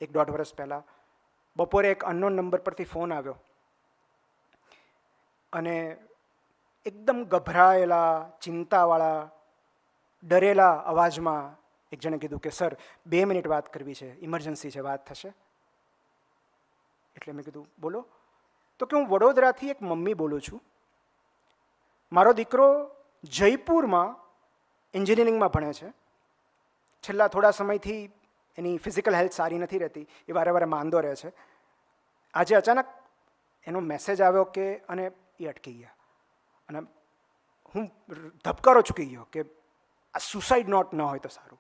1-1.5 વર્ષ પહેલાં. બપોરે એક અનનોન નંબર પરથી ફોન આવ્યો અને એકદમ ગભરાયેલા, ચિંતાવાળા, ડરેલા અવાજમાં એક જણે કીધું કે સર 2 મિનિટ વાત કરવી છે, ઇમરજન્સી છે, વાત થશે? એટલે મેં કીધું બોલો. તો કે હું વડોદરાથી એક મમ્મી બોલું છું. મારો દીકરો જયપુરમાં એન્જિનિયરિંગમાં ભણે છે. છેલ્લા થોડા સમયથી એની ફિઝિકલ હેલ્થ સારી નથી રહેતી, એ વારે વારે માંદો રહે છે. આજે અચાનક એનો મેસેજ આવ્યો કે અને એ અટકી ગયા અને હું ધબકારો ચૂકી ગયો કે આ સુસાઇડ નોટ ન હોય તો સારું.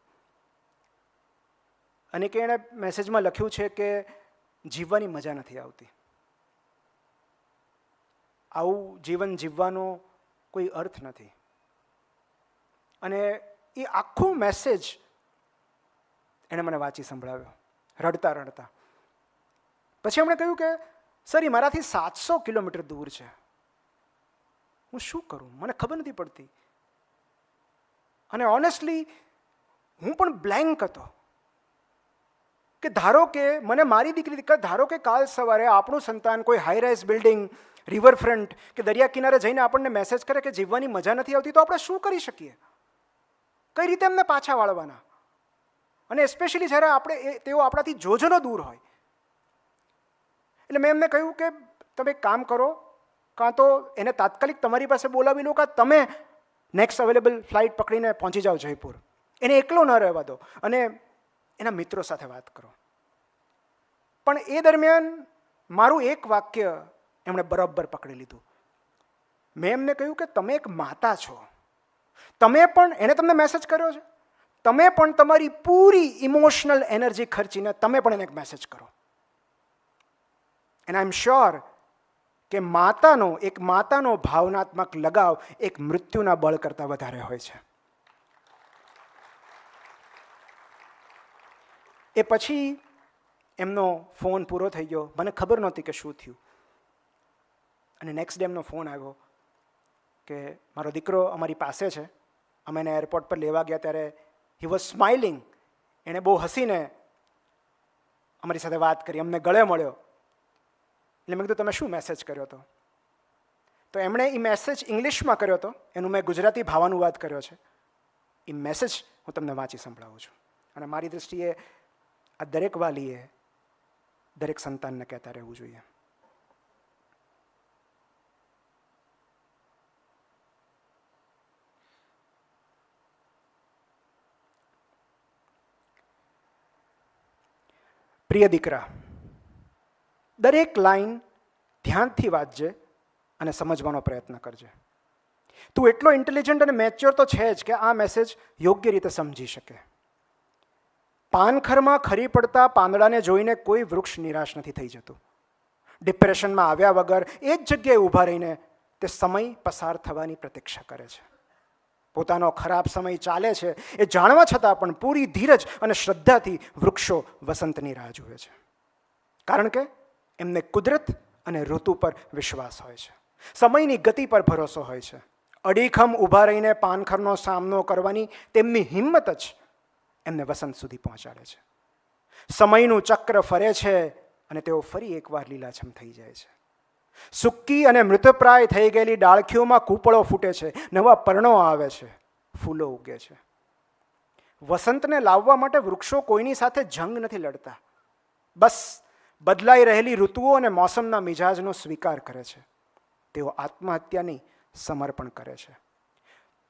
અને કે એણે મેસેજમાં લખ્યું છે કે જીવવાની મજા નથી આવતી, આવું જીવન જીવવાનો કોઈ અર્થ નથી. અને એ આખો મેસેજ એણે મને વાંચી સંભળાવ્યો રડતા રડતા. પછી એમણે કહ્યું કે સર એ મારાથી 700 કિલોમીટર દૂર છે, હું શું કરું, મને ખબર નથી પડતી. અને ઓનેસ્ટલી હું પણ બ્લેન્ક હતો કે ધારો કે મને મારી દીકરી, ધારો કે કાલ સવારે આપણું સંતાન કોઈ હાઈ રાઇઝ બિલ્ડિંગ, રિવરફ્રન્ટ કે દરિયા કિનારે જઈને આપણને મેસેજ કરે કે જીવવાની મજા નથી આવતી, તો આપણે શું કરી શકીએ? કઈ રીતે એમને પાછા વાળવાના? અને એસ્પેશિયલી જ્યારે તેઓ આપણાથી જોજનો દૂર હોય. એટલે મેં એમને કહ્યું કે તમે એક કામ કરો, કાં તો એને તાત્કાલિક તમારી પાસે બોલાવી લો, કાં તમે નેક્સ્ટ અવેલેબલ ફ્લાઇટ પકડીને પહોંચી જાઓ જયપુર. એને એકલો ન રહેવા દો અને એના મિત્રો સાથે વાત કરો. પણ એ દરમિયાન મારું એક વાક્ય એમણે બરાબર પકડી લીધું. મેં એમને કહ્યું કે તમે એક માતા છો, તમે પણ, એને તમને મેસેજ કર્યો છે, તમે પણ તમારી પૂરી ઇમોશનલ એનર્જી ખર્ચીને તમે પણ એને એક મેસેજ કરો. એન્ડ આઈ એમ શ્યોર કે એક માતાનો ભાવનાત્મક લગાવ એક મૃત્યુના બળ કરતાં વધારે હોય છે. એ પછી એમનો ફોન પૂરો થઈ ગયો, મને ખબર નહોતી કે શું થયું. અને નેક્સ્ટ ડે એમનો ફોન આવ્યો કે મારો દીકરો અમારી પાસે છે, અમે એને એરપોર્ટ પર લેવા ગયા ત્યારે હી વોઝ સ્માઇલિંગ, એણે બહુ હસીને અમારી સાથે વાત કરી, અમને ગળે મળ્યો. એટલે મેં કીધું તમે શું મેસેજ કર્યો હતો? તો એમણે એ મેસેજ ઇંગ્લિશમાં કર્યો હતો, એનું મેં ગુજરાતી ભાવાનુવાદ કર્યો છે. એ મેસેજ હું તમને વાંચી સંભળાવું છું. અને મારી દૃષ્ટિએ આ દરેક વાલીએ દરેક સંતાનને કહેતા રહેવું જોઈએ. પ્રિય દીકરા, દરેક લાઈન ધ્યાનથી વાંચજે અને સમજવાનો પ્રયત્ન કરજે. તું એટલો ઇન્ટેલિજન્ટ અને મેચ્યોર તો છે જ કે આ મેસેજ યોગ્ય રીતે સમજી શકે. પાનખરમાં ખરી પડતા પાંદડાને જોઈને કોઈ વૃક્ષ નિરાશ નથી થઈ જતું. ડિપ્રેશનમાં આવ્યા વગર એ જ જગ્યાએ ઊભા રહીને તે સમય પસાર થવાની પ્રતીક્ષા કરે છે. પોતાનો ખરાબ સમય ચાલે છે એ જાણવા છતાં પણ પૂરી ધીરજ અને શ્રદ્ધાથી વૃક્ષો વસંતની રાહ જુએ છે. કારણ કે એમને કુદરત અને ઋતુ પર વિશ્વાસ હોય છે, સમયની ગતિ પર ભરોસો હોય છે. અડીખમ ઊભા રહીને પાનખરનો સામનો કરવાની તેમની હિંમત જ એમને વસંત સુધી પહોંચાડે છે. સમયનું ચક્ર ફરે છે અને તેઓ ફરી એકવાર લીલાછમ થઈ જાય છે. સૂકી અને મૃતપ્રાય થઈ ગયેલી ડાળખીઓમાં કૂપળો ફૂટે છે, નવા પર્ણો આવે છે, ફૂલો ઉગે છે. વસંતને લાવવા માટે વૃક્ષો કોઈની સાથે જંગ નથી લડતા, બસ બદલાઈ રહેલી ઋતુઓ અને મોસમના મિજાજનો સ્વીકાર કરે છે. તેઓ આત્મહત્યાની સમર્પણ કરે છે.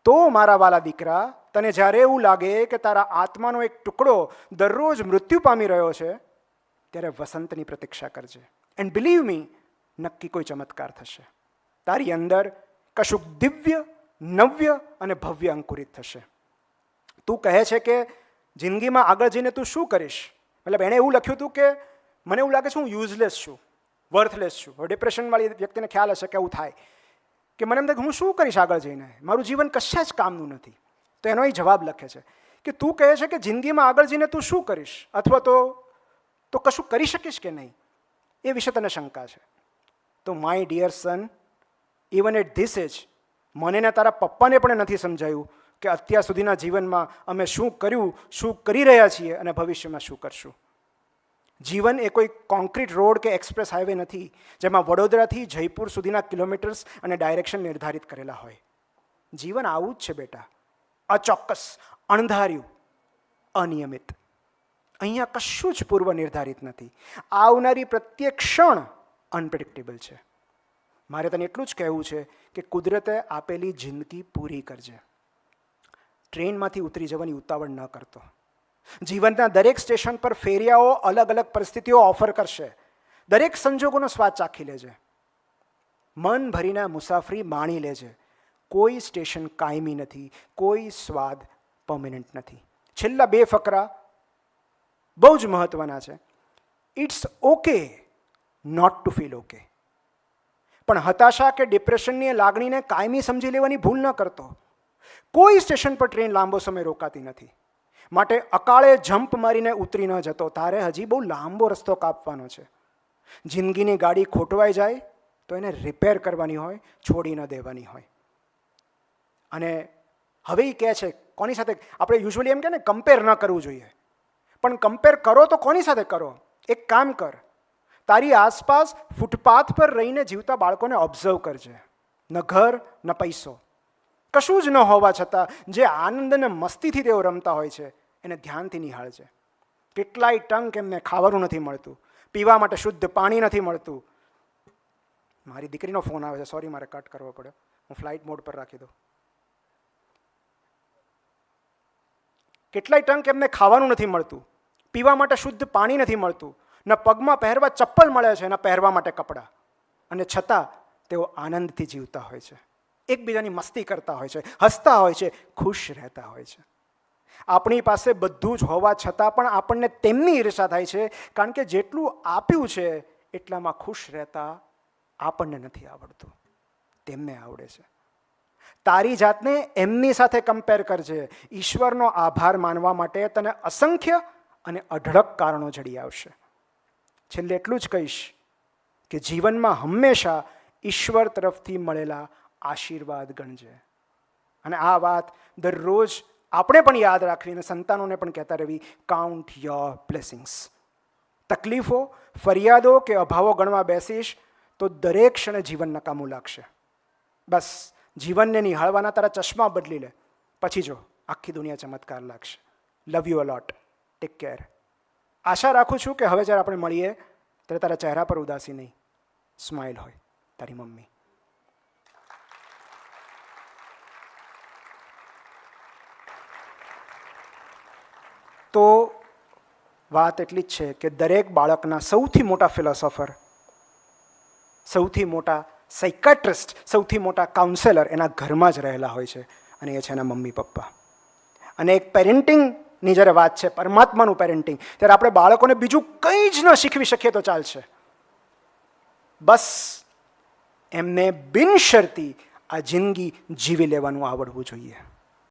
તો મારા વાલા દીકરા, તને જ્યારે એવું લાગે કે તારા આત્માનો એક ટુકડો દરરોજ મૃત્યુ પામી રહ્યો છે, ત્યારે વસંતની પ્રતીક્ષા કરજે. એન્ડ બિલીવ મી, નક્કી કોઈ ચમત્કાર થશે. તારી અંદર કશુંક દિવ્ય, નવ્ય અને ભવ્ય અંકુરિત થશે. તું કહે છે કે જિંદગીમાં આગળ જઈને તું શું કરીશ? મતલબ એણે એવું લખ્યું હતું કે મને એવું લાગે છે હું યુઝલેસ છું, વર્થલેસ છું. હવે ડિપ્રેશનવાળી વ્યક્તિને ખ્યાલ હશે કે એવું થાય કે મને એમ થાય કે હું શું કરીશ આગળ જઈને, મારું જીવન કશા જ કામનું નથી. તો એનો એ જવાબ લખે છે કે તું કહે છે કે જિંદગીમાં આગળ જઈને તું શું કરીશ, અથવા તો કશું કરી શકીશ કે નહીં, એ વિશે તને શંકા છે. તો my dear son, even at this age મને ને તારા પપ્પાને પણ નથી સમજાયું કે અત્યાર સુધીના જીવનમાં અમે શું કર્યું, શું કરી રહ્યા છીએ અને ભવિષ્યમાં શું કરશું. જીવન એ કોઈ કોન્ક્રીટ રોડ કે એક્સપ્રેસ હાઈવે નથી જેમાં વડોદરાથી જયપુર સુધીના કિલોમીટર્સ અને ડાયરેક્શન નિર્ધારિત કરેલા હોય. જીવન આવું જ છે બેટા, અચોક્કસ, અણધાર્યું, અનિયમિત. અહીંયા કશું જ પૂર્વ નિર્ધારિત નથી. આવનારી પ્રત્યેક ક્ષણ અનપ્રેડિક્ટેબલ છે. મારે તને એટલું જ કહેવું છે કે કુદરતે આપેલી જિંદગી પૂરી કરજે. ટ્રેનમાંથી ઉતરી જવાની ઉતાવળ ન કરતો. જીવનના દરેક સ્ટેશન પર ફેરિયાઓ અલગ અલગ પરિસ્થિતિઓ ઓફર કરશે. દરેક સંજોગોનો સ્વાદ ચાખી લેજે. મન ભરીને મુસાફરી માણી લેજે. કોઈ સ્ટેશન કાયમી નથી, કોઈ સ્વાદ પરમેનન્ટ નથી. છેલ્લા 2 ફકરા બહુ જ મહત્વના છે. It's okay not to feel okay. પણ હતાશા કે ડિપ્રેશનની લાગણીને કાયમી સમજી લેવાની ભૂલ ન કરતો. કોઈ સ્ટેશન પર ટ્રેન લાંબો સમય રોકાતી નથી, માટે અકાળે જમ્પ મારીને ઉતરી ન જતો. તારે હજી બહુ લાંબો રસ્તો કાપવાનો છે. જિંદગીની ગાડી ખોટવાઈ જાય તો એને રિપેર કરવાની હોય, છોડી ન દેવાની હોય. અને હવે એ કહે છે કોની સાથે, આપણે યુઝ્યુઅલી એમ કહે ને કમ્પેર ન કરવું જોઈએ, પણ કમ્પેર કરો તો કોની સાથે કરો? એક કામ કર, તારી આસપાસ ફૂટપાથ પર રહીને જીવતા બાળકોને ઓબ્ઝર્વ કરજે. ન ઘર ન પૈસો, કશું જ ન હોવા છતાં જે આનંદ અને મસ્તીથી તેઓ રમતા હોય છે એને ધ્યાનથી નિહાળજે. કેટલાય ટંક એમને ખાવાનું નથી મળતું, પીવા માટે શુદ્ધ પાણી નથી મળતું. મારી દીકરીનો ફોન આવે છે, સોરી મારે કટ કરવો પડ્યો, હું ફ્લાઇટ મોડ પર રાખી દઉં. કેટલાય ટંક એમને ખાવાનું નથી મળતું, પીવા માટે શુદ્ધ પાણી નથી મળતું, ન પગમાં પહેરવા ચપ્પલ મળે છે, ન પહેરવા માટે કપડાં. અને છતાં તેઓ આનંદથી જીવતા હોય છે, એકબીજાની મસ્તી કરતા હોય છે, હસતા હોય છે, ખુશ રહેતા હોય છે. આપણી પાસે બધું જ હોવા છતાં પણ આપણને તેમની ઈર્ષા થાય છે, કારણ કે જેટલું આપ્યું છે એટલામાં ખુશ રહેતા આપણને નથી આવડતું, તેમને આવડે છે. તારી જાતને એમની સાથે કમ્પેર કરજે. ઈશ્વરનો આભાર માનવા માટે તને અસંખ્ય અને અઢળક કારણો જડી આવશે. છેલ્લે એટલું જ કહીશ કે જીવનમાં હંમેશા ઈશ્વર તરફથી મળેલા આશીર્વાદ ગણજે. અને આ વાત દરરોજ આપણે પણ યાદ રાખવી અને સંતાનોને પણ કહેતા રહેવી, કાઉન્ટ યોર બ્લેસિંગ્સ. તકલીફો, ફરિયાદો કે અભાવો ગણવા બેસીશ તો દરેક ક્ષણે જીવન નકામું લાગશે. બસ જીવનને નિહાળવાના તારા ચશ્મા બદલી લે, પછી જો આખી દુનિયા ચમત્કાર લાગશે. Love you a lot. Take care. આશા રાખું છું કે હવે જ્યારે આપણે મળીએ ત્યારે તારા ચહેરા પર ઉદાસી નહીં, સ્માઇલ હોય. તારી મમ્મી. તો વાત એટલી જ છે કે દરેક બાળકના સૌથી મોટા ફિલોસોફર, સૌથી મોટા સાયકાટ્રિસ્ટ, સૌથી મોટા કાઉન્સેલર એના ઘરમાં જ રહેલા હોય છે, અને એ છે એના મમ્મી પપ્પા. અને એક પેરેન્ટિંગની જ્યારે વાત છે, પરમાત્માનું પેરેન્ટિંગ, ત્યારે આપણે બાળકોને બીજું કંઈ જ ન શીખવી શકીએ તો ચાલશે. બસ એમને બિનશરતી આ જિંદગી જીવી લેવાનું આવડવું જોઈએ.